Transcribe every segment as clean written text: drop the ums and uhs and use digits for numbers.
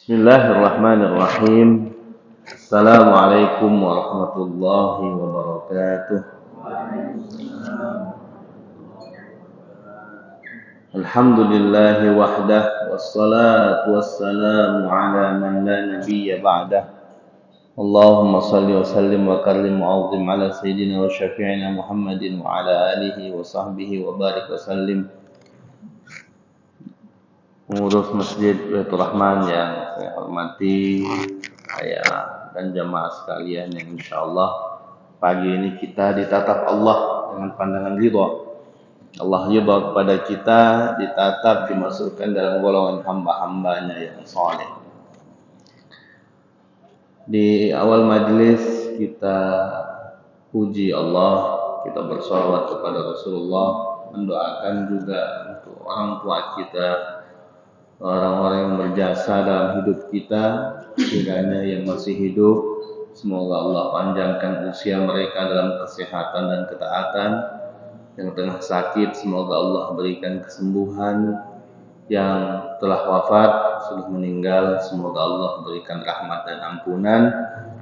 Bismillahirrahmanirrahim. Assalamualaikum warahmatullahi wabarakatuh. Alhamdulillahi wahdah wassalatu wassalamu ala man la nabiyya ba'dah. Allahumma salli wa sallim wa karrim wa azim ala sayyidina wa syafi'ina Muhammadin wa ala alihi wa sahbihi wa barik wa sallim. Pengurus Masjid Baitur Rahman yang saya hormati, saya dan jamaah sekalian yang insyaallah pagi ini kita ditatap Allah dengan pandangan ridha. Allah ridha kepada kita, ditatap, dimasukkan dalam golongan hamba-hambanya yang saleh. Di awal majelis kita puji Allah, kita bersolawat kepada Rasulullah, mendoakan juga untuk orang tua kita, orang-orang yang berjasa dalam hidup kita, kiranya yang masih hidup, semoga Allah panjangkan usia mereka dalam kesehatan dan ketaatan. Yang tengah sakit, semoga Allah berikan kesembuhan. Yang telah wafat, sudah meninggal, semoga Allah berikan rahmat dan ampunan.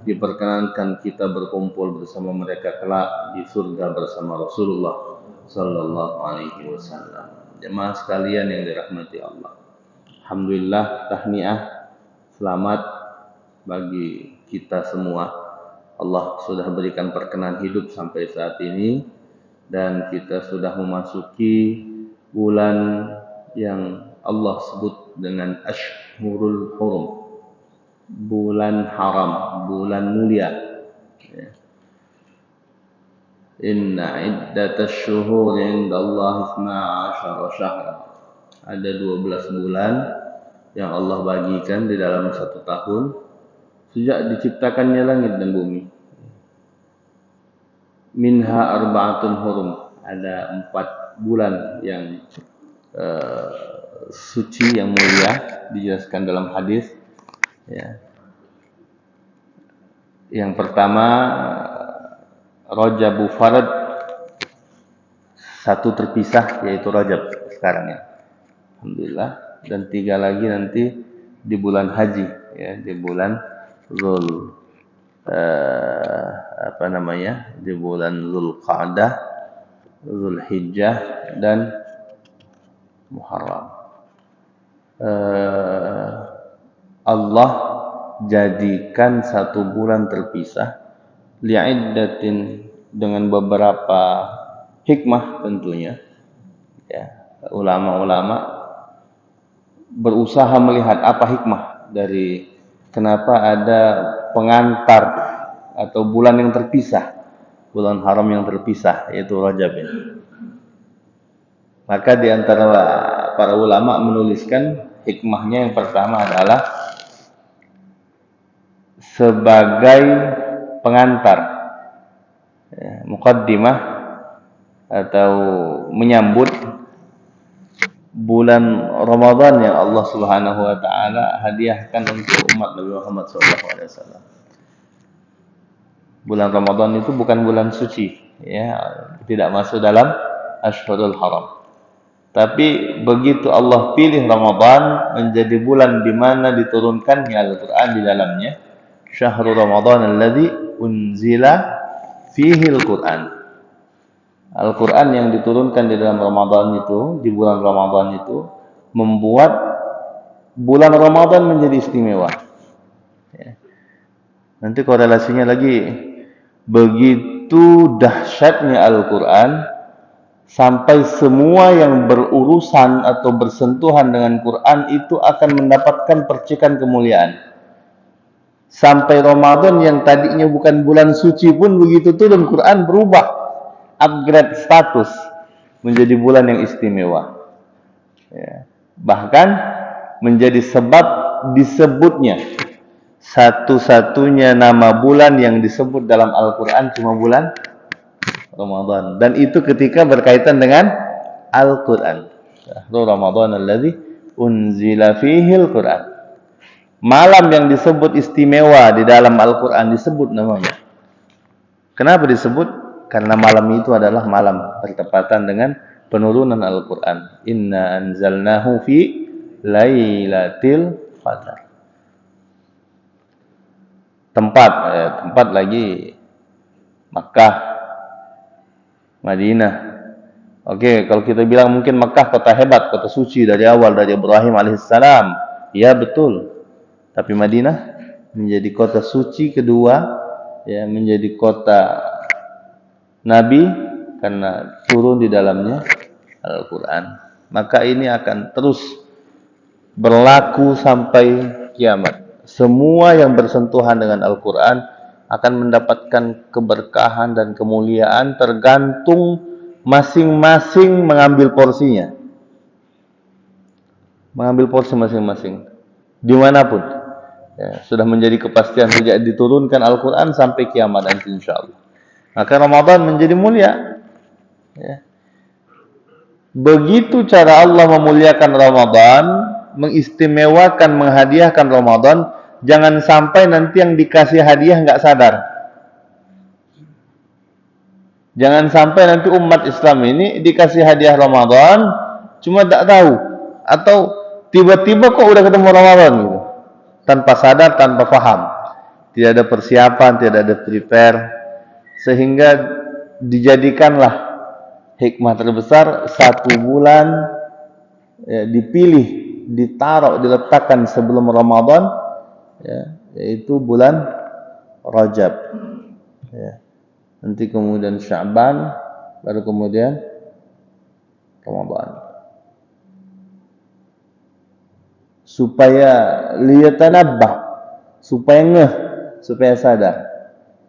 Diperkenankan kita berkumpul bersama mereka kelak di surga bersama Rasulullah sallallahu alaihi wasallam. Jemaah sekalian yang dirahmati Allah, alhamdulillah, tahniah, selamat bagi kita semua. Allah sudah berikan perkenan hidup sampai saat ini, dan kita sudah memasuki bulan yang Allah sebut dengan Ashhurul Hurum, bulan haram, bulan mulia. Inna iddatash syuhuri indallahi 12 syahra. Ada 12 bulan yang Allah bagikan di dalam satu tahun sejak diciptakannya langit dan bumi. Minha arba'atun hurum, ada 4 bulan yang suci, yang mulia, dijelaskan dalam hadis. Ya. Yang pertama Rajabu Farad, satu terpisah yaitu Rajab sekarang ya, alhamdulillah. Dan 3 lagi nanti di bulan haji ya, di bulan di bulan Zulqa'dah, Zulhijjah dan Muharram. Allah jadikan satu bulan terpisah li'iddatin, dengan beberapa hikmah tentunya ya. Ulama-ulama berusaha melihat apa hikmah dari kenapa ada pengantar atau bulan yang terpisah, bulan haram yang terpisah, yaitu Rajab ini. Maka di antara para ulama menuliskan hikmahnya, yang pertama adalah sebagai pengantar ya, muqaddimah atau menyambut bulan Ramadan yang Allah Subhanahu wa taala hadiahkan untuk umat Nabi Muhammad SAW. Bulan Ramadan itu bukan bulan suci ya, tidak masuk dalam Ashhurul Haram. Tapi begitu Allah pilih Ramadan menjadi bulan di mana diturunkannya Al-Qur'an di dalamnya, Syahrul Ramadan alladzi unzila fihi Al-Qur'an. Al-Qur'an yang diturunkan di dalam Ramadan itu, di bulan Ramadan itu, membuat bulan Ramadan menjadi istimewa. Ya. Nanti korelasinya lagi, begitu dahsyatnya Al-Qur'an sampai semua yang berurusan atau bersentuhan dengan Quran itu akan mendapatkan percikan kemuliaan. Sampai Ramadan yang tadinya bukan bulan suci pun begitu turun Quran berubah, upgrade status menjadi bulan yang istimewa. Ya. Bahkan menjadi sebab disebutnya satu-satunya nama bulan yang disebut dalam Al-Quran cuma bulan Ramadan, dan itu ketika berkaitan dengan Al-Quran. Syahrul Ramadan alladzi unzila fihi Al-Quran. Malam yang disebut istimewa di dalam Al-Quran disebut namanya. Kenapa disebut? Karena malam itu adalah malam bertepatan dengan penurunan Al-Quran. Inna anzalnahu fi lailatul qadar. tempat lagi Makkah, Madinah. Oke, kalau kita bilang mungkin Makkah kota hebat, kota suci dari awal, dari Ibrahim alaihissalam. Ya betul. Tapi Madinah menjadi kota suci kedua, ya, menjadi kota Nabi karena turun di dalamnya Al-Quran. Maka ini akan terus berlaku sampai kiamat. Semua yang bersentuhan dengan Al-Quran akan mendapatkan keberkahan dan kemuliaan tergantung masing-masing mengambil porsinya. Mengambil porsi masing-masing. Dimanapun. Ya, sudah menjadi kepastian sejak diturunkan Al-Quran sampai kiamat nanti insyaAllah. Maka Ramadan menjadi mulia. Ya. Begitu cara Allah memuliakan Ramadan, mengistimewakan, menghadiahkan Ramadan, jangan sampai nanti yang dikasih hadiah nggak sadar. Jangan sampai nanti umat Islam ini dikasih hadiah Ramadan, cuma tak tahu, atau tiba-tiba kok udah ketemu Ramadan gitu, tanpa sadar, tanpa paham, tidak ada persiapan, tidak ada prepare, sehingga dijadikanlah hikmah terbesar 1 bulan ya, dipilih, ditaruh, diletakkan sebelum Ramadan, ya, yaitu bulan Rajab. Ya. Nanti kemudian Sya'ban, baru kemudian Ramadan. Supaya liyatanabbah, supaya ngeh, supaya sadar.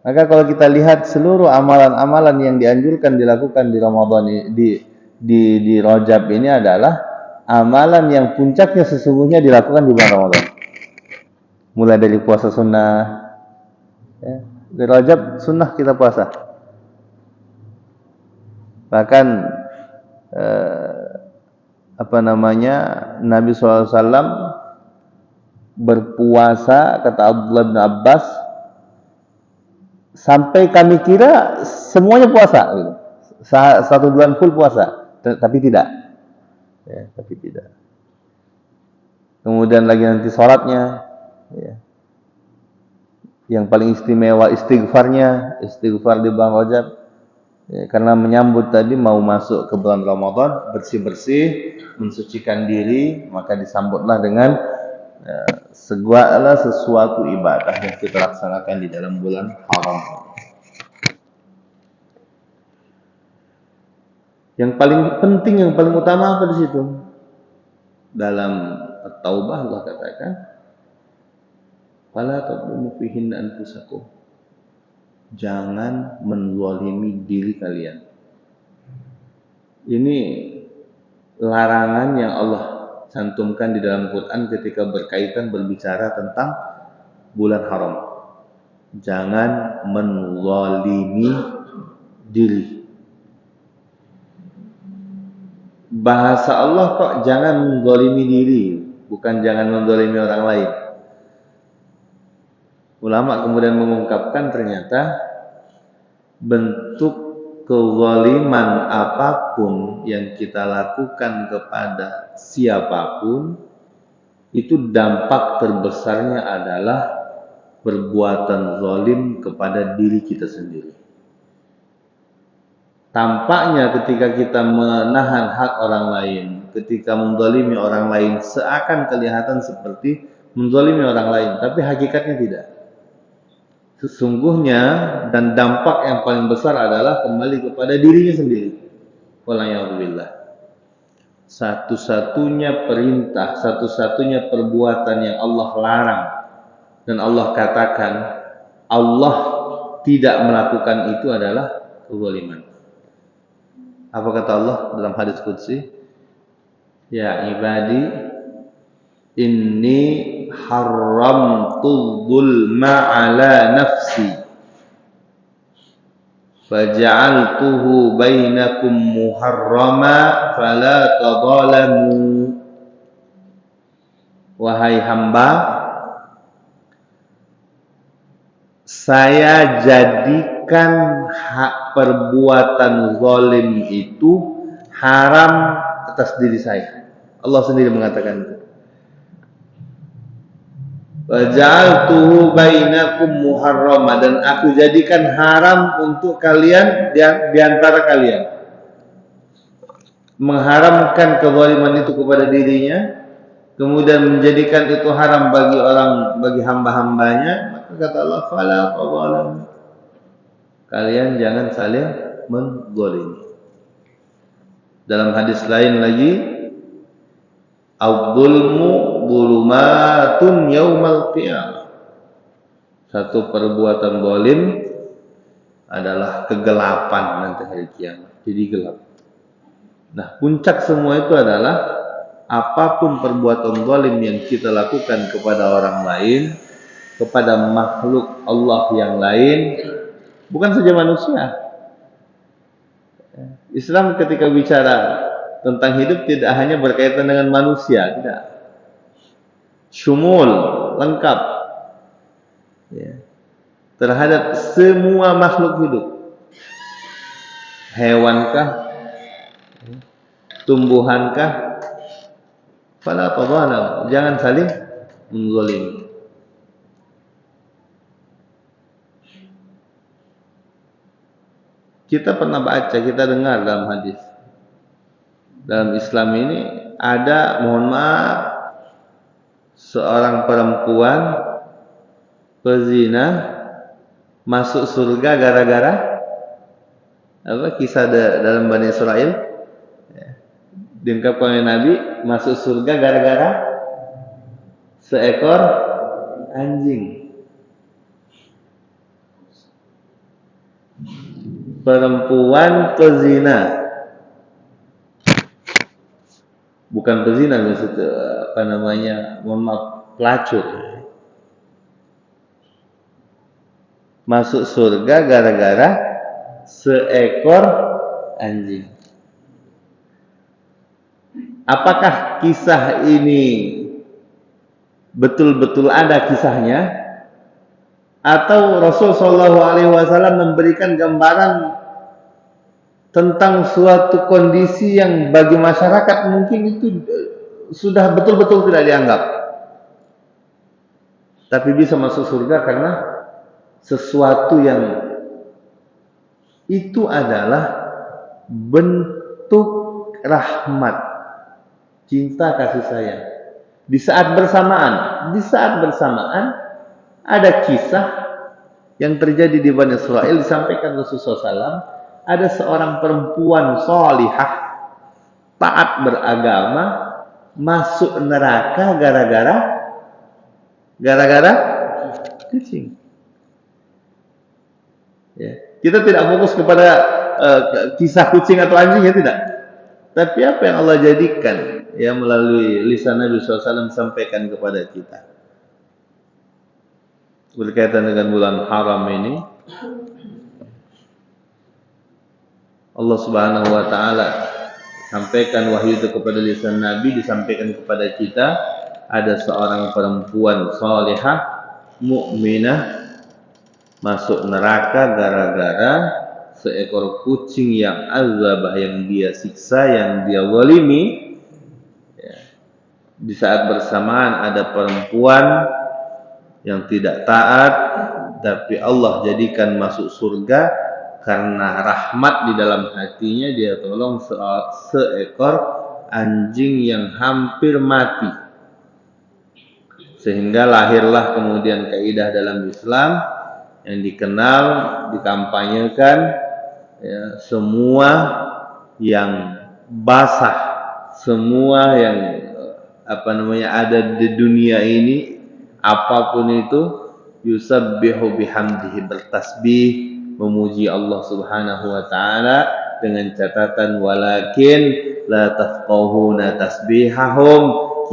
Maka kalau kita lihat seluruh amalan-amalan yang dianjurkan dilakukan di Ramadan di Rajab ini adalah amalan yang puncaknya sesungguhnya dilakukan di bulan Ramadan. Mulai dari puasa sunnah, ya. Di Rajab sunnah kita puasa. Bahkan Nabi SAW berpuasa, kata Abdullah bin Abbas, sampai kami kira semuanya puasa gitu. 1 bulan full puasa, tapi tidak. Ya, tapi tidak. Kemudian lagi nanti sholatnya, ya. Yang paling istimewa istighfar di bulan Rajab, ya, karena menyambut tadi mau masuk ke bulan Ramadan, bersih-bersih, mensucikan diri, maka disambutlah dengan segala sesuatu ibadah yang kita laksanakan di dalam bulan haram. Yang paling penting, yang paling utama apa di situ? Dalam At-Taubah Allah katakan, "Fala tadlimu fihinna anfusakum." Jangan menzalimi diri kalian. Ini larangan yang Allah cantumkan di dalam Quran ketika berkaitan berbicara tentang bulan haram. Jangan menzalimi diri. Bahasa Allah kok jangan menzalimi diri, bukan jangan menzalimi orang lain. Ulama kemudian mengungkapkan ternyata bentuk kezaliman apapun yang kita lakukan kepada siapapun, itu dampak terbesarnya adalah perbuatan zalim kepada diri kita sendiri. Tampaknya ketika kita menahan hak orang lain, ketika menzalimi orang lain, seakan kelihatan seperti menzalimi orang lain, tapi hakikatnya tidak. Sesungguhnya dan dampak yang paling besar adalah kembali kepada dirinya sendiri. Wala'iyadzubillah. Satu-satunya perintah, satu-satunya perbuatan yang Allah larang dan Allah katakan Allah tidak melakukan itu adalah kezaliman. Apa kata Allah dalam hadis qudsi? Ya ibadi, inni haramtu dzulma ala nafsi faja'altuhu bainakum muharrama fala tadzalamu. Wahai hamba, saya jadikan hak perbuatan zalim itu haram atas diri saya. Allah sendiri mengatakan itu. wa ja'altuhu bainakum muharrama, dan aku jadikan haram untuk kalian di antara kalian, mengharamkan kezaliman itu kepada dirinya, kemudian menjadikan itu haram bagi hamba-hambanya. Maka kata Allah, fala tadhalam, kalian jangan saling menzalimi. Dalam hadis lain lagi, Abdulmu bulumatun yaumal qiyamah, satu perbuatan zalim adalah kegelapan nanti hari kiamat, jadi gelap. Nah, puncak semua itu adalah apapun perbuatan zalim yang kita lakukan kepada orang lain, kepada makhluk Allah yang lain, bukan saja manusia. Islam ketika bicara tentang hidup tidak hanya berkaitan dengan manusia, tidak. Syumul, lengkap. Ya. Terhadap semua makhluk hidup. Hewankah? Tumbuhankah? Fala tadhalam, jangan saling menzalimi. Kita pernah baca, kita dengar dalam hadis. Dalam Islam ini ada, mohon maaf, seorang perempuan pezina masuk surga gara-gara apa? Kisah dalam Bani Israel, diungkapkan oleh Nabi, masuk surga gara-gara seekor anjing. Perempuan pezina, bukan pezina, maksudnya apa namanya, mohon maaf, pelacur, masuk surga gara-gara seekor anjing. Apakah kisah ini betul-betul ada kisahnya, atau Rasul Shallallahu Alaihi Wasallam memberikan gambaran tentang suatu kondisi yang bagi masyarakat mungkin itu sudah betul-betul tidak dianggap, tapi bisa masuk surga karena sesuatu yang itu adalah bentuk rahmat, cinta, kasih sayang. Di saat bersamaan ada kisah yang terjadi di Bani Israel, disampaikan Rasulullah SAW. Ada seorang perempuan salihah, taat beragama, masuk neraka gara-gara kucing. Ya. Kita tidak fokus kepada kisah kucing atau anjing, ya, tidak. Tapi apa yang Allah jadikan, ya, melalui lisan Nabi SAW sampaikan kepada kita berkaitan dengan bulan haram ini. Allah Subhanahu wa taala sampaikan wahyu itu kepada lisan Nabi, disampaikan kepada kita. Ada seorang perempuan salihah, mukminah, masuk neraka gara-gara seekor kucing yang azabah, yang dia siksa, yang dia zalimi. Ya. Di saat bersamaan ada perempuan yang tidak taat, tapi Allah jadikan masuk surga karena rahmat di dalam hatinya. Dia tolong seekor anjing yang hampir mati, sehingga lahirlah kemudian kaidah dalam Islam yang dikenal, dikampanyekan, ya, semua yang basah, semua yang ada di dunia ini, apapun itu, yusabbihu bihamdihi, bertasbih, memuji Allah Subhanahu wa taala, dengan catatan walakin la tafqahuna tasbihahum,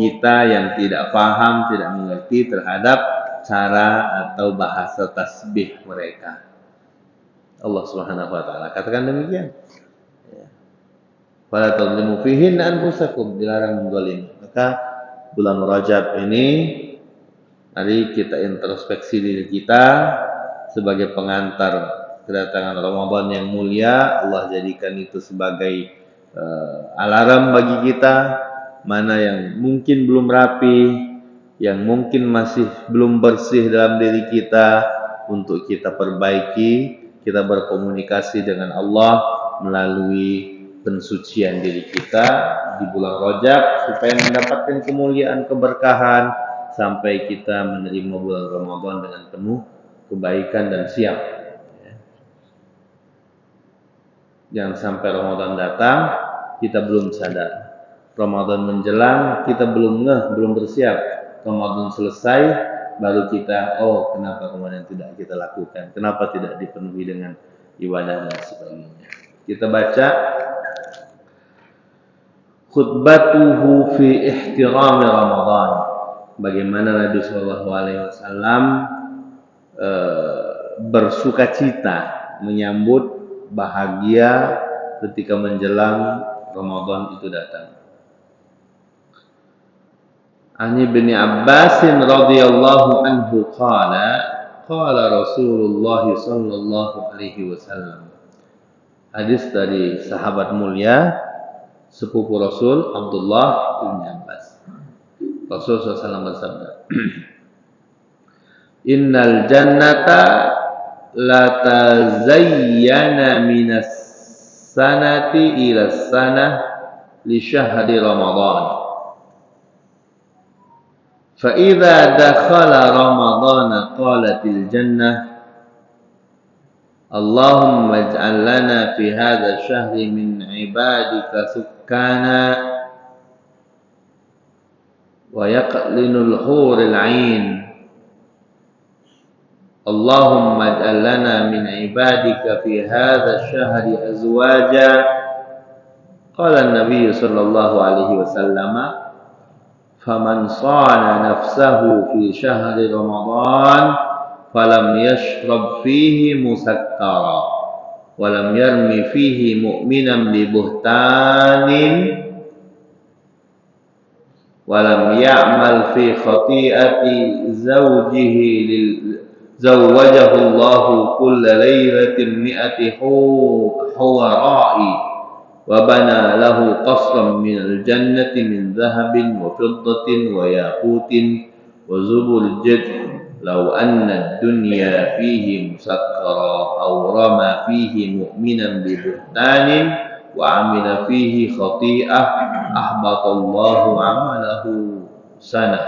kita yang tidak paham, tidak mengerti terhadap cara atau bahasa tasbih mereka. Allah Subhanahu wa taala katakan demikian. Wala tadlimu fihinna anfusakum, dilarang menzalim. Maka bulan Rajab ini, mari kita introspeksi diri kita sebagai pengantar kedatangan Ramadan yang mulia. Allah jadikan itu sebagai alarm bagi kita, mana yang mungkin belum rapi, yang mungkin masih belum bersih dalam diri kita untuk kita perbaiki. Kita berkomunikasi dengan Allah melalui pensucian diri kita di bulan Rajab supaya mendapatkan kemuliaan, keberkahan sampai kita menerima bulan Ramadan dengan penuh kebaikan dan siap. Jangan sampai Ramadan datang kita belum sadar. Ramadan menjelang kita belum belum bersiap. Ramadan selesai baru kita, oh kenapa kemarin tidak kita lakukan? Kenapa tidak dipenuhi dengan ibadah dan sebagainya? Kita baca khutbatuhu fi ihtirami Ramadan. Bagaimana Nabi Shallallahu Alaihi Wasallam bersukacita menyambut bahagia ketika menjelang Ramadan itu datang. An Ibnu Abbas radhiyallahu anhu qala Rasulullah sallallahu alaihi wasallam. Hadis dari sahabat mulia sepupu Rasul Abdullah bin Abbas. Rasul SAW bersabda, Innal jannata la tazayyana minas sanati ila sanah li syahri Ramadan. Fa idza dakhala Ramadan qalatil jannah Allahumma ij'al lana fi hadha syahri min ibadika sukkana wa yaqlinul huril 'ain Allahumma ij'al lana min ibadika fi hadha syahri azwaja. Qala an-nabiy sallallahu alaihi wasallam faman sana nafsahu fi syahri Ramadan falam yashrab fihi musakkara walam yarmi fihi mu'minan bi buhtanin walam ya'mal fi khati'ati zawjihi lil zawwajahu Allahu kulla laylatin mi'ati huwara'i wa bana lahu qasran minal jannati min dhahabin wa fiddatin wa yaqutin wa zubul jad law anna ad-dunya fihi musakkara aw rama fihi mu'minan bi buhtanin wa amila fihi khati'ah ahbata Allahu 'amalahu sanah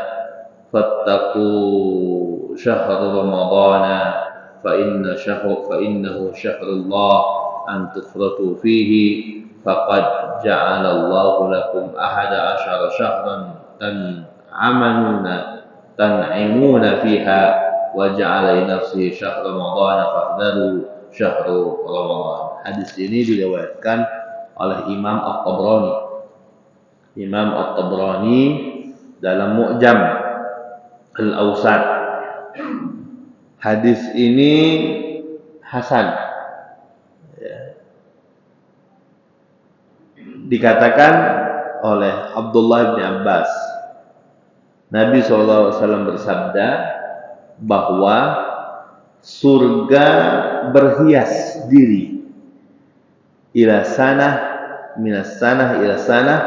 fattaqu syahr ramadana fa innahu syahrullah an tufratu fihi faqad ja'alallahu lakum ahada asyara syahran tan'imuna fiha wa ja'ala li nafsihi syahr ramadhan fahdharu syahr ramadhan. Hadis ini diriwayatkan oleh Imam At-Tabrani. Imam At-Tabrani dalam Mu'jam Al-Awsat. Hadis ini hasan. Dikatakan oleh Abdullah bin Abbas, Nabi SAW bersabda bahwa surga berhias diri ila sanah minas sanah ila sanah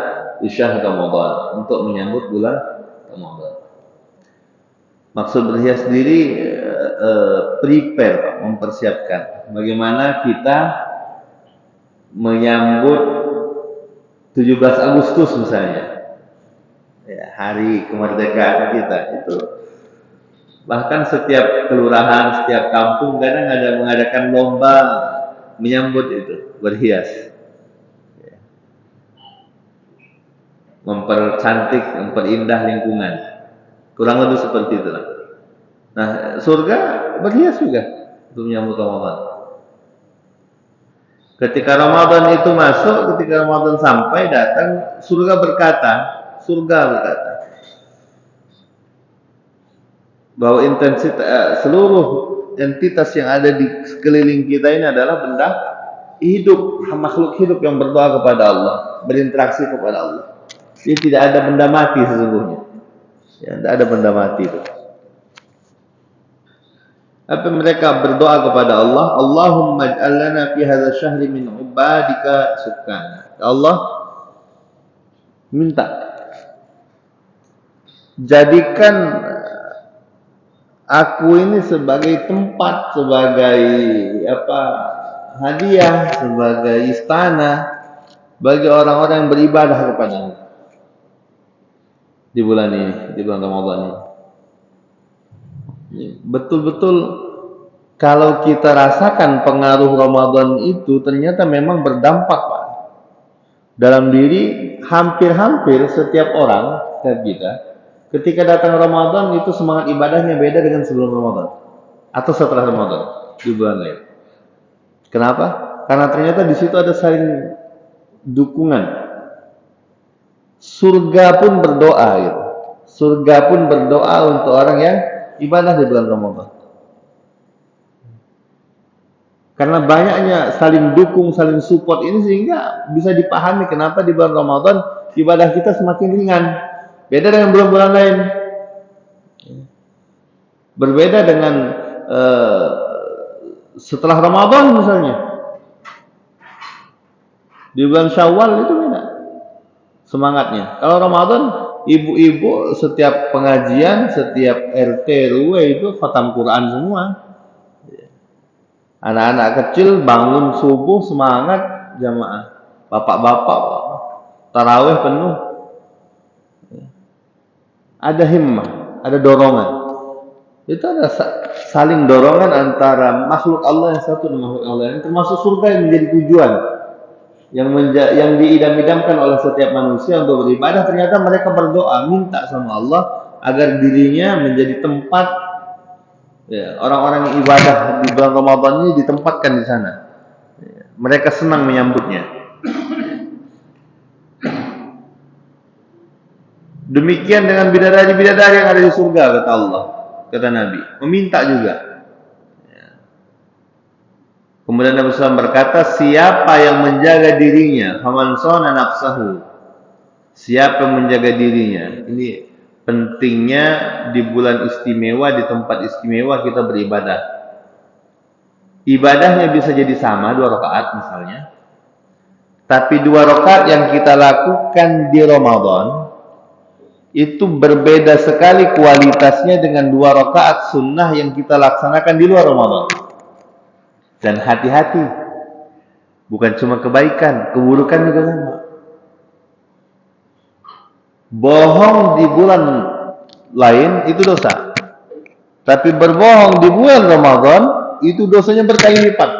di syahr Ramadan untuk menyambut bulan Ramadan. Maksud berhias diri prepare, mempersiapkan bagaimana kita menyambut 17 Agustus misalnya, ya, hari kemerdekaan kita itu. Bahkan setiap kelurahan, setiap kampung kadang ada mengadakan lomba menyambut itu, berhias, ya. Mempercantik, memperindah lingkungan. Kurang lebih seperti itulah. Nah, surga berhias juga untuk menyambut Ramadan. Ketika Ramadan itu masuk, ketika Ramadan sampai datang, surga berkata bahwa seluruh entitas yang ada di sekeliling kita ini adalah benda hidup, makhluk hidup yang berdoa kepada Allah, berinteraksi kepada Allah. Jadi tidak ada benda mati sesungguhnya. Ya, tidak ada benda mati itu. Apa mereka berdoa kepada Allah, Allahumma ij'al lana fi hadzal syahri min ibadika sukkana. Allah minta jadikan aku ini sebagai tempat, sebagai apa, hadiah, sebagai istana bagi orang-orang yang beribadah kepadamu di bulan ini, di bulan Ramadan ini. Betul-betul kalau kita rasakan pengaruh Ramadan itu ternyata memang berdampak, Pak, dalam diri hampir-hampir setiap orang kita. Ketika datang Ramadan itu semangat ibadahnya beda dengan sebelum Ramadan atau setelah Ramadan di bulan lain. Kenapa? Karena ternyata di situ ada saling dukungan. Surga pun berdoa gitu. Surga pun berdoa untuk orang yang ibadah di bulan Ramadan. Karena banyaknya saling dukung, saling support ini sehingga bisa dipahami kenapa di bulan Ramadan ibadah kita semakin ringan. Beda dengan bulan-bulan lain. Berbeda dengan setelah Ramadan misalnya. Di bulan Syawal itu beda semangatnya. Kalau Ramadan, ibu-ibu setiap pengajian, setiap RT RW itu khatam Quran semua. Anak-anak kecil bangun subuh semangat jamaah. Bapak-bapak tarawih penuh. Ada himmah, ada dorongan. Itu ada saling dorongan antara makhluk Allah yang satu dan makhluk Allah yang termasuk surga yang menjadi tujuan yang diidam-idamkan oleh setiap manusia untuk beribadah. Ternyata mereka berdoa minta sama Allah agar dirinya menjadi tempat orang-orang yang ibadah di bulan Ramadan ini ditempatkan di sana. Mereka senang menyambutnya. Demikian dengan bidadari-bidadari yang ada di surga, kata Allah, kata Nabi, meminta juga. Kemudian Nabi SAW berkata, siapa yang menjaga dirinya, faman sona nafsahu, siapa yang menjaga dirinya. Ini pentingnya di bulan istimewa, di tempat istimewa kita beribadah. Ibadahnya bisa jadi sama 2 rakaat misalnya, tapi 2 rakaat yang kita lakukan di Ramadan itu berbeda sekali kualitasnya dengan 2 rakaat sunnah yang kita laksanakan di luar Ramadan. Dan hati-hati, bukan cuma kebaikan, keburukan juga sama. Bohong di bulan lain itu dosa, tapi berbohong di bulan Ramadan itu dosanya berkali lipat.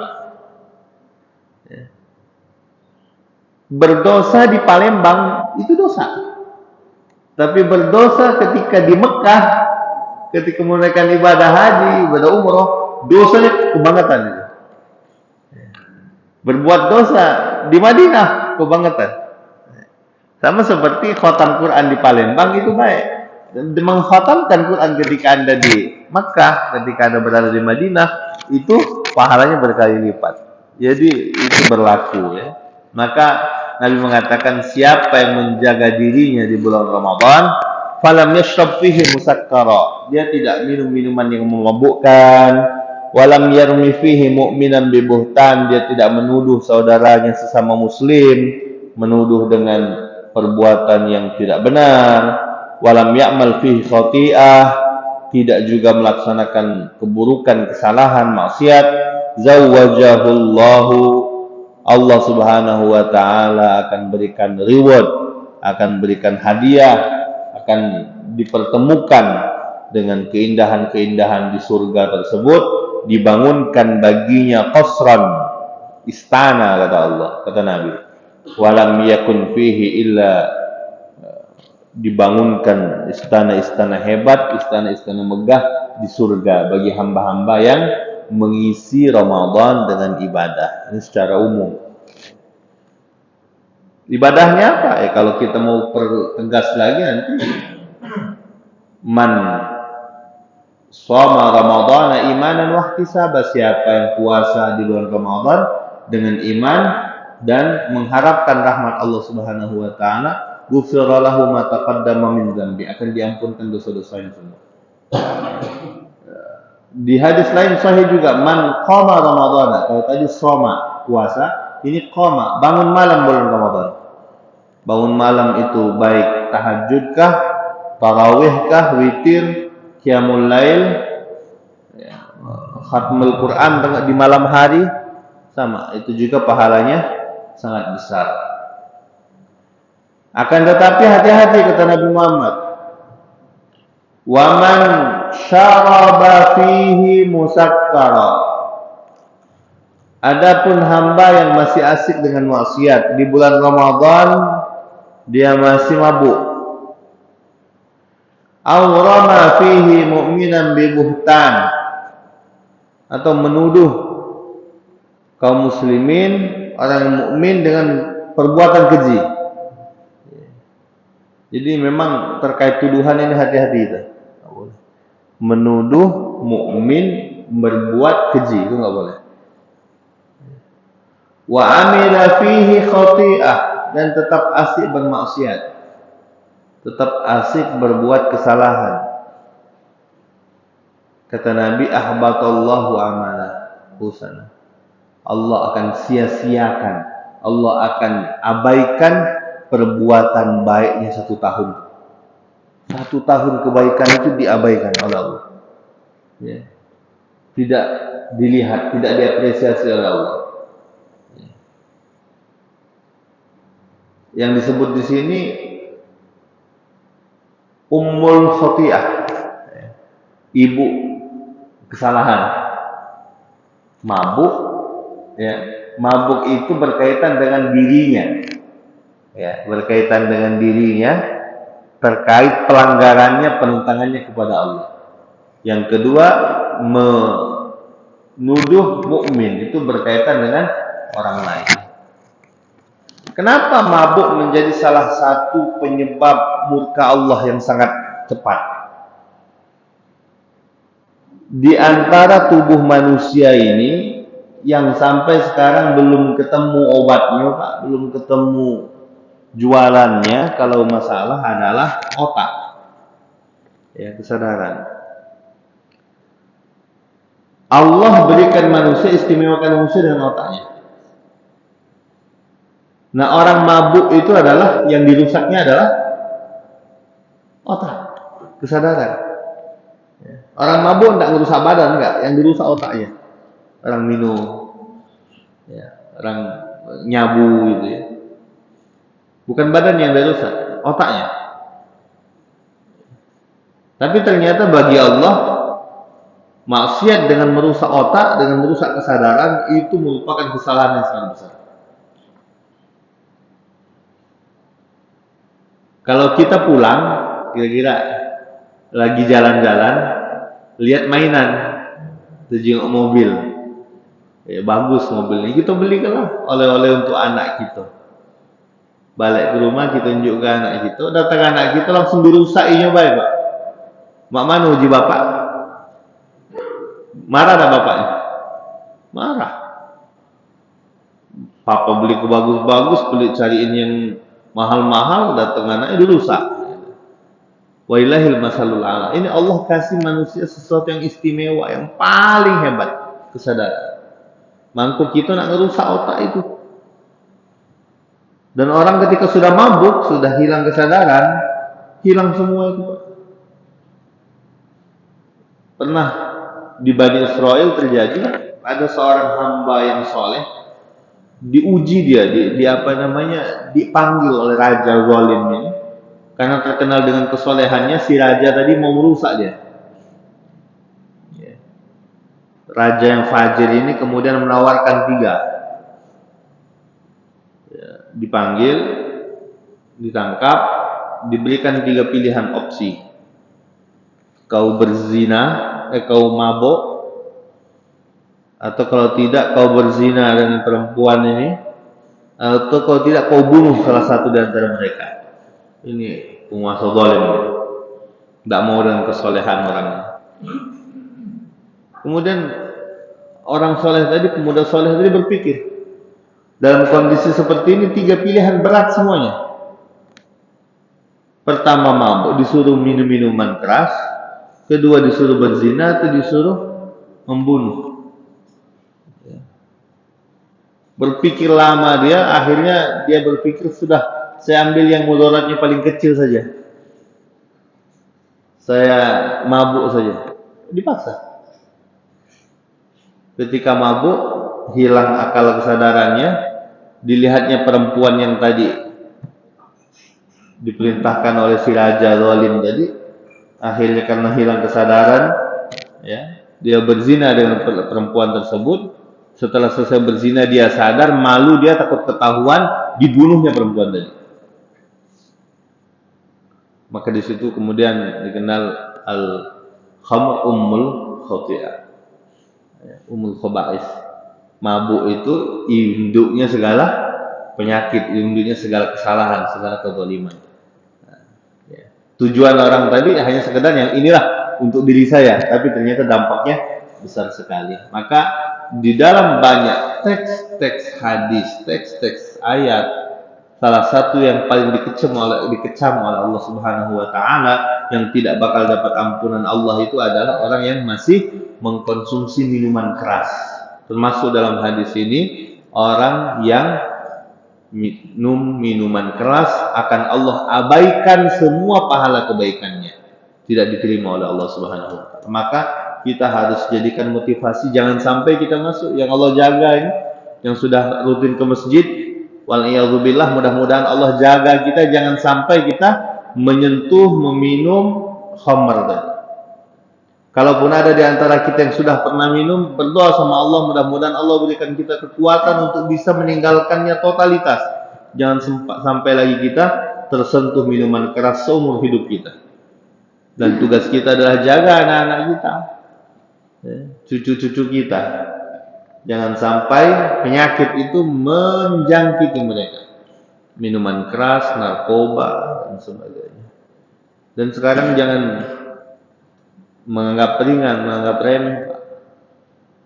Berdosa di Palembang itu dosa, tapi berdosa ketika di Mekah, ketika menunaikan ibadah haji, ibadah umroh, dosanya kebangetan. Berbuat dosa di Madinah kebangetan. Sama seperti khatam Quran di Palembang itu baik. Mengkhatamkan Quran ketika Anda di Mekah, ketika Anda berada di Madinah, itu pahalanya berkali lipat. Jadi itu berlaku ya. Maka Nabi mengatakan siapa yang menjaga dirinya di bulan Ramadan, falam yashrab fihi musakkara. Dia tidak minum minuman yang memabukkan, walam yarmi fihi mu'minan bibuhtan. Dia tidak menuduh saudaranya sesama muslim, menuduh dengan perbuatan yang tidak benar. Walam ya'mal fihi khati'ah, tidak juga melaksanakan keburukan, kesalahan, maksiat. Zawwajahullahu, Allah Subhanahu wa taala akan berikan reward, akan berikan hadiah, akan dipertemukan dengan keindahan-keindahan di surga tersebut, dibangunkan baginya qasran, istana, kata Allah, kata Nabi. Walam yakun fihi illa, dibangunkan istana-istana hebat, istana-istana megah di surga bagi hamba-hamba yang mengisi Ramadan dengan ibadah. Ini secara umum. Ibadahnya apa? Kalau kita mau pertegas lagi nanti, man shoma Ramadhana imanan wa ihtisaba, siapa yang puasa di bulan Ramadan dengan iman dan mengharapkan rahmat Allah Subhanahu wa taala, ghufira lahu ma taqaddama min dzambi, akan diampunkan dosa-dosanya semua. Di hadis lain sahih juga, man qama Ramadhana, kalau tadi shoma puasa, ini qama bangun malam bulan Ramadan. Bangun malam itu baik tahajudkah tarawih kah, witir, qiyamul lail, ya, khatmul Quran di malam hari, sama, itu juga pahalanya sangat besar. Akan tetapi hati-hati kata Nabi Muhammad, waman syaraba fihi musakkara. Adapun hamba yang masih asik dengan maksiat di bulan Ramadan, dia masih mabuk. Aw rama fihi mu'minan bi buhtan, atau menuduh kaum muslimin, orang mukmin dengan perbuatan keji. Jadi memang terkait tuduhan ini hati-hati kita. Menuduh mukmin berbuat keji itu enggak boleh. Wa amila fihi khati'ah, dan tetap asik bermaksiat, tetap asik berbuat kesalahan. Kata Nabi, ahbatallahu amala husana. Allah akan sia-siakan, Allah akan abaikan perbuatan baiknya 1 tahun. 1 tahun kebaikan itu diabaikan oleh Allah. Ya. Tidak dilihat, tidak diapresiasi oleh Allah. Yang disebut di sini ummul khati'ah, ibu kesalahan. Mabuk, ya, mabuk itu berkaitan dengan dirinya, ya, berkaitan dengan dirinya, terkait pelanggarannya, penentangannya kepada Allah. Yang kedua, menuduh mukmin itu berkaitan dengan orang lain. Kenapa mabuk menjadi salah satu penyebab murka Allah yang sangat cepat? Di antara tubuh manusia ini yang sampai sekarang belum ketemu obatnya, Pak, belum ketemu jualannya kalau masalah adalah otak. Ya, kesadaran. Allah berikan manusia, istimewakan manusia dengan otaknya. Nah, orang mabuk itu adalah yang dirusaknya adalah otak, kesadaran. Orang mabuk tidak merusak badan, enggak, yang dirusak otaknya. Orang minum, ya, orang nyabu gitu ya. Bukan badan yang dirusak, otaknya. Tapi ternyata bagi Allah, maksiat dengan merusak otak, dengan merusak kesadaran itu merupakan kesalahan yang sangat besar. Kalau kita pulang, kira-kira lagi jalan-jalan, lihat mainan, terjenguk mobil, ya, bagus mobilnya, kita belikanlah oleh-oleh untuk anak kita. Balik ke rumah kita tunjukkan anak kita, datang anak kita langsung dirusak, ini baik Pak. Mak mana uji bapak? Marah tak bapaknya? Marah. Papa beli ke bagus-bagus, beli cariin yang mahal-mahal, datang anaknya dirusak. Wailahil masalul a'la. Ini Allah kasih manusia sesuatu yang istimewa, yang paling hebat, kesadaran. Mangkuk kita nak ngerusak otak itu. Dan orang ketika sudah mabuk, sudah hilang kesadaran, hilang semua itu. Pernah di Bani Israel terjadi, ada seorang hamba yang soleh, diuji dia, dipanggil oleh raja zalim ini, karena terkenal dengan kesolehannya. Si raja tadi mau merusak dia. Raja yang fajir ini kemudian menawarkan 3. Dipanggil, ditangkap, diberikan 3 pilihan opsi. Kau berzina, kau mabuk, atau kalau tidak kau berzina dengan perempuan ini, atau kalau tidak kau bunuh salah satu di antara mereka. Ini penguasa zalim, tidak mau dengan kesolehan orangnya. Kemudian orang soleh tadi, pemuda soleh tadi berpikir, dalam kondisi seperti ini 3 pilihan berat semuanya. Pertama, mabuk, disuruh minum minuman keras. Kedua, disuruh berzina, atau disuruh membunuh. Berpikir lama dia, akhirnya dia berpikir, sudah, saya ambil yang mudaratnya paling kecil saja. Saya mabuk saja, dipaksa. Ketika mabuk, hilang akal kesadarannya, dilihatnya perempuan yang tadi diperintahkan oleh si raja zalim tadi, akhirnya karena hilang kesadaran, ya, dia berzina dengan perempuan tersebut. Setelah selesai berzina dia sadar, malu, dia takut ketahuan, dibunuhnya perempuan tadi. Maka di situ kemudian dikenal al-khamr ummul khati'ah, ummul khaba'is. Mabuk itu induknya segala penyakit, induknya segala kesalahan, segala kezaliman. Ya. Tujuan orang tadi hanya sekedar yang inilah untuk diri saya, tapi ternyata dampaknya besar sekali. Maka di dalam banyak teks-teks hadis, teks-teks ayat, salah satu yang paling dikecam oleh Allah Subhanahu wa taala yang tidak bakal dapat ampunan Allah itu adalah orang yang masih mengkonsumsi minuman keras. Termasuk dalam hadis ini orang yang minum minuman keras akan Allah abaikan semua pahala kebaikannya, tidak diterima oleh Allah Subhanahu wa taala. Maka kita harus jadikan motivasi, jangan sampai kita masuk yang Allah jaga ini, yang sudah rutin ke masjid, wal'iyadzubillah, mudah-mudahan Allah jaga kita jangan sampai kita menyentuh meminum khamr tadi. Kalaupun ada di antara kita yang sudah pernah minum, berdoa sama Allah, mudah-mudahan Allah berikan kita kekuatan untuk bisa meninggalkannya totalitas. Jangan sampai lagi kita tersentuh minuman keras seumur hidup kita. Dan tugas kita adalah jaga anak-anak kita, cucu-cucu kita. Jangan sampai penyakit itu menjangkiti mereka. Minuman keras, narkoba, dan sebagainya. Dan sekarang jangan menganggap ringan, menganggap remeh.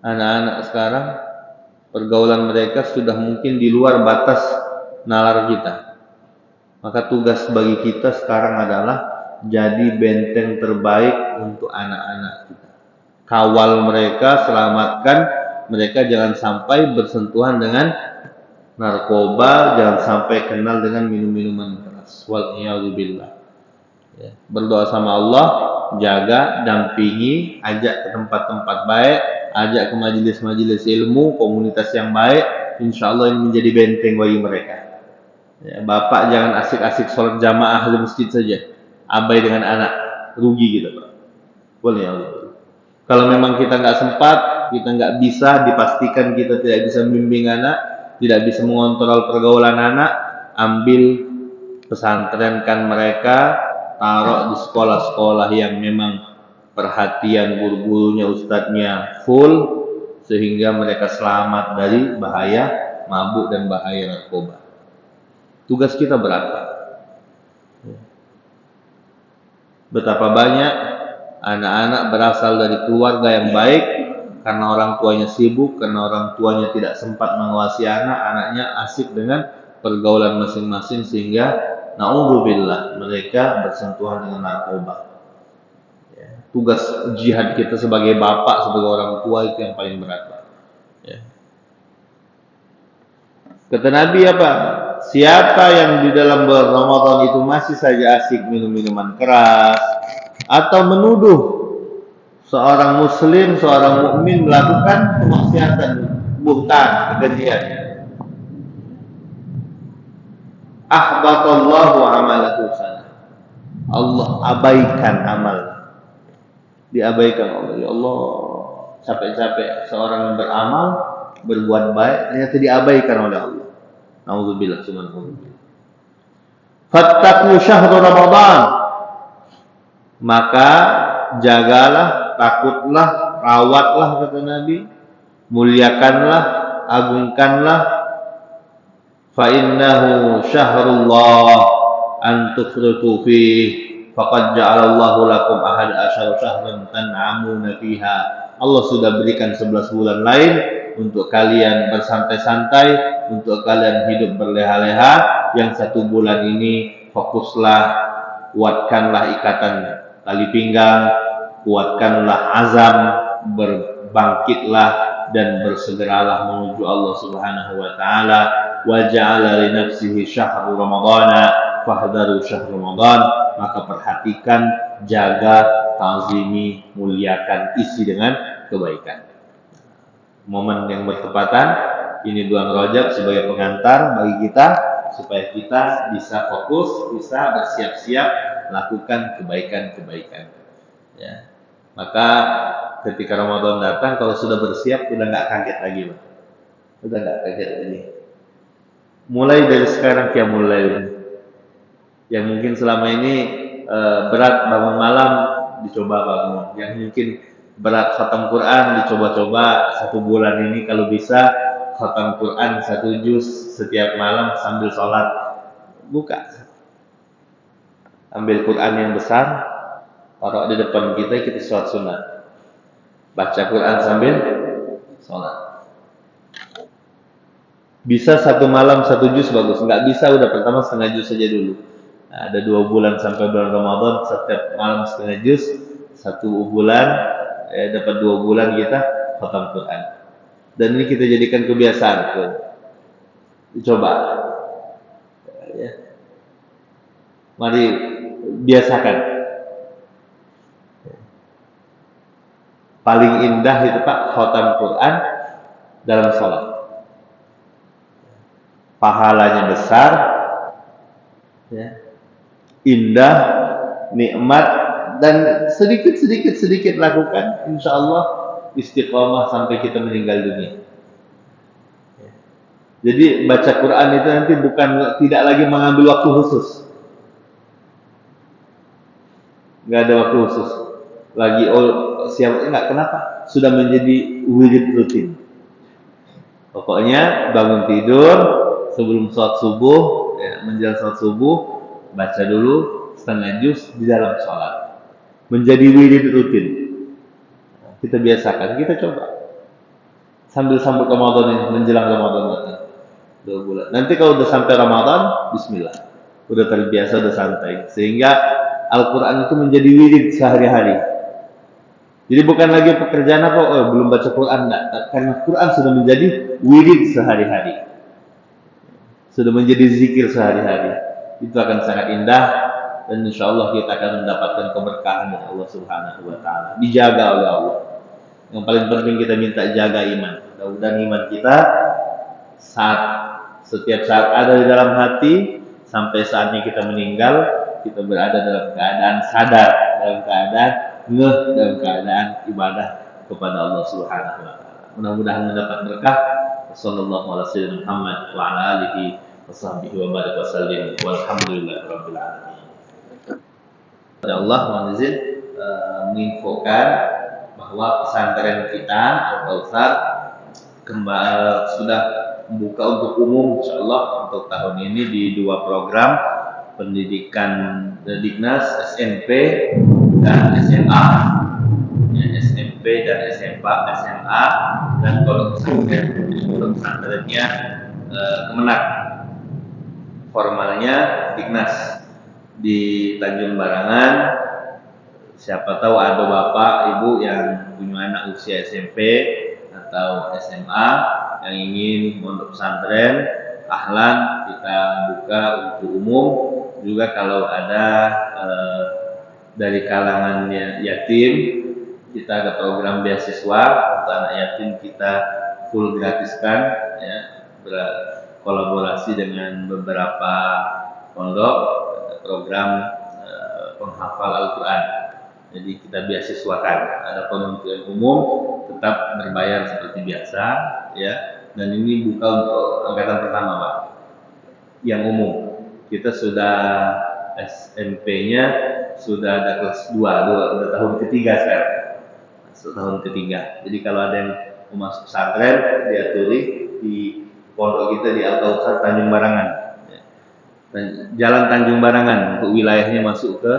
Anak-anak sekarang pergaulan mereka sudah mungkin di luar batas nalar kita. Maka tugas bagi kita sekarang adalah jadi benteng terbaik untuk anak-anak kita. Kawal mereka, selamatkan mereka, jangan sampai bersentuhan dengan narkoba, jangan sampai kenal dengan minum-minuman keras. Wal'iyadzubillah. Ya, berdoa sama Allah, jaga, dampingi, ajak ke tempat-tempat baik, ajak ke majelis-majelis ilmu, komunitas yang baik. Insya Allah ini menjadi benteng bagi mereka. Ya, bapak jangan asik-asik sholat jamaah di masjid saja, abai dengan anak, rugi gitu Pak. Boleh ya Allah. Kalau memang kita nggak sempat, kita nggak bisa, dipastikan kita tidak bisa membimbing anak, tidak bisa mengontrol pergaulan anak, ambil pesantrenkan mereka, taruh di sekolah-sekolah yang memang perhatian guru-gurunya, ustadznya full, sehingga mereka selamat dari bahaya mabuk dan bahaya narkoba. Tugas kita berat. Betapa banyak anak-anak berasal dari keluarga yang baik, karena orang tuanya sibuk, karena orang tuanya tidak sempat mengawasi anak, anaknya asik dengan pergaulan masing-masing sehingga na'udzubillah mereka bersentuhan dengan narkoba. Ya. Tugas jihad kita sebagai bapak, sebagai orang tua itu yang paling berat. Ya. Kata Nabi apa? Siapa yang di dalam bulan Ramadan itu masih saja asik minum minuman keras atau menuduh seorang muslim, seorang mukmin melakukan kemaksiatan, buhtan, kekejian, ahbatallahu amalahu sana. Allah abaikan amal. Diabaikan Allah. Ya Allah, capek-capek seorang yang beramal, berbuat baik, ternyata diabaikan oleh Allah. Nauzubillah, subhanallah. Fattaqu syahr Ramadan. Maka jagalah, takutlah, rawatlah kata Nabi, muliakanlah, agungkanlah. Fa innahu syahrullah an tufritu fihi faqad ja'alallahu lakum ahad asyara syahran tan'amuna fiha. Allah sudah berikan 11 bulan lain untuk kalian bersantai-santai, untuk kalian hidup berleha-leha. Yang 1 bulan ini fokuslah, kuatkanlah ikatan tali pinggang, kuatkanlah azam, berbangkitlah dan bersegeralah menuju Allah Subhanahu wa taala. Wa ja'ala li nafsihi syahru ramadhana fahdharu syahr ramadan. Maka perhatikan jaga, ta'zimi, muliakan, isi dengan kebaikan. Momen yang bertepatan, ini bulan Rajab sebagai pengantar bagi kita supaya kita bisa fokus, bisa bersiap-siap lakukan kebaikan-kebaikan. Ya. Maka ketika Ramadan datang, kalau sudah bersiap, udah nggak kaget lagi, Pak. Udah nggak kaget lagi. Mulai dari sekarang mulai yang mungkin selama ini berat bangun malam dicoba bangun, yang mungkin berat khatam Quran dicoba-coba 1 bulan ini kalau bisa khatam Quran 1 juz setiap malam sambil sholat. Buka, ambil Quran yang besar, taruh di depan kita, kita sholat sunat, baca Quran sambil sholat. Bisa 1 malam 1 juz bagus, nggak bisa udah pertama setengah juz saja dulu. Nah, ada 2 bulan sampai bulan Ramadan, setiap malam setengah juz, 1 bulan dapat 2 bulan kita khatam Quran. Dan ini kita jadikan kebiasaan, coba. Ya. Mari biasakan. Paling indah itu Pak, khatam Quran dalam sholat. Pahalanya besar, ya, indah, nikmat, dan sedikit lakukan, insya Allah istiqomah sampai kita meninggal dunia. Jadi baca Quran itu nanti bukan tidak lagi mengambil waktu khusus, nggak ada waktu khusus lagi. Siapa enggak, kenapa? Sudah menjadi wirid rutin. Pokoknya bangun tidur sebelum sholat subuh, ya, menjelang sholat subuh baca dulu setengah juz di dalam sholat, menjadi wirid rutin. Kita biasakan, kita coba sambil sambut Ramadan ini, menjelang Ramadan datang 2 bulan. Nanti kalau udah sampai Ramadan, Bismillah, udah terbiasa, udah santai, sehingga Al-Quran itu menjadi wirid sehari-hari. Jadi bukan lagi pekerjaan apa, belum baca Quran, enggak, karena Quran sudah menjadi wirid sehari-hari, sudah menjadi zikir sehari-hari. Itu akan sangat indah, dan insya Allah kita akan mendapatkan keberkahan dari Allah Subhanahu wa Ta'ala. Dijaga oleh Allah. Yang paling penting kita minta jaga iman. Mudah-mudahan iman kita setiap saat ada di dalam hati, sampai saatnya kita meninggal, kita berada dalam keadaan sadar, dalam keadaan ngeh, dalam keadaan ibadah kepada Allah Subhanahu wa Ta'ala. Mudah-mudahan mendapat berkah. Sallallahu alaihi wasallam Muhammad wa ala alihi washabbihi wa barik wasallim walhamdulillahirabbil alamin. Allah mohon izin menginfokan bahwa pesantren kita Al-Kautsar sudah membuka untuk umum, insyaallah untuk tahun ini di 2 program pendidikan Diknas, SMP dan SMA. Ya, SMP dan SMA, dan kalau pesantrennya Kemenak, formalnya Diknas di Tanjung Barangan. Siapa tahu ada bapak ibu yang punya anak usia SMP atau SMA yang ingin mondok pesantren, ahlan, kita buka untuk umum. Juga kalau ada dari kalangan yatim, kita ada program beasiswa untuk anak yatim, kita full gratiskan, ya, berkolaborasi dengan beberapa pondok, program penghafal Al-Quran. Jadi kita beasiswakan. Adapun untuk yang umum tetap berbayar seperti biasa, ya. Dan ini buka untuk angkatan pertama, Pak. Yang umum kita sudah SMP-nya sudah ada kelas 2, udah tahun ketiga sekarang. Tahun ketiga. Jadi kalau ada yang mau masuk pesantren, diaturi di pondok kita di Al-Kautsar Tanjung Barangan. Jalan Tanjung Barangan, untuk wilayahnya masuk ke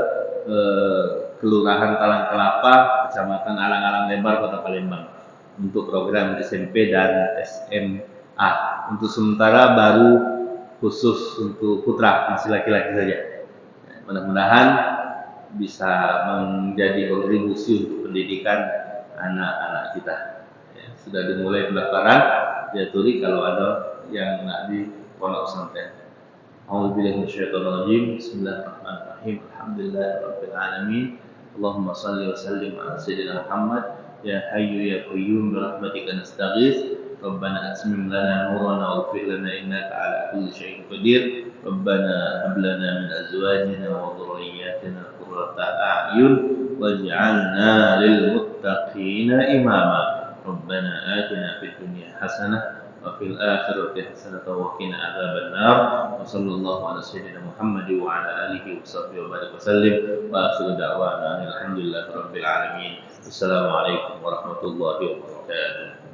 Kelurahan Talang Kelapa, Kecamatan Alang-Alang Lebar, Kota Palembang, untuk program SMP dan SMA. Untuk sementara baru khusus untuk putra, masih laki-laki saja. Mudah-mudahan bisa menjadi kontribusi untuk pendidikan anak-anak kita. Ya, sudah dimulai pendaftaran, diaturi kalau ada yang di pondok pesantren. A'udzubillahi minasyaitonir rajim. Bismillahirrahmanirrahim. Alhamdulillahirabbil alamin. Allahumma salli wa sallim ala sayyidina Muhammad. Ya Hayyu ya Qayyum bi rahmatika nastaghits. Rabbana atmim lana nurana waghfir lana innaka ala kulli syai'in qadir. Rabbana hab lana min azwajina wa dhurriyyatina qurrata a'yun waj'alna lil muttaqina imama. Rabbana atina fid dunya hasanah wa fil akhirati hasanah wa qina adzabannar. Wa sallallahu ala sayyidina Muhammad wa ala alihi wa sahbihi wa barik wa sallim. Wa akhiru da'wana alhamdulillahi rabbil alamin. Assalamualaikum warahmatullahi wabarakatuh.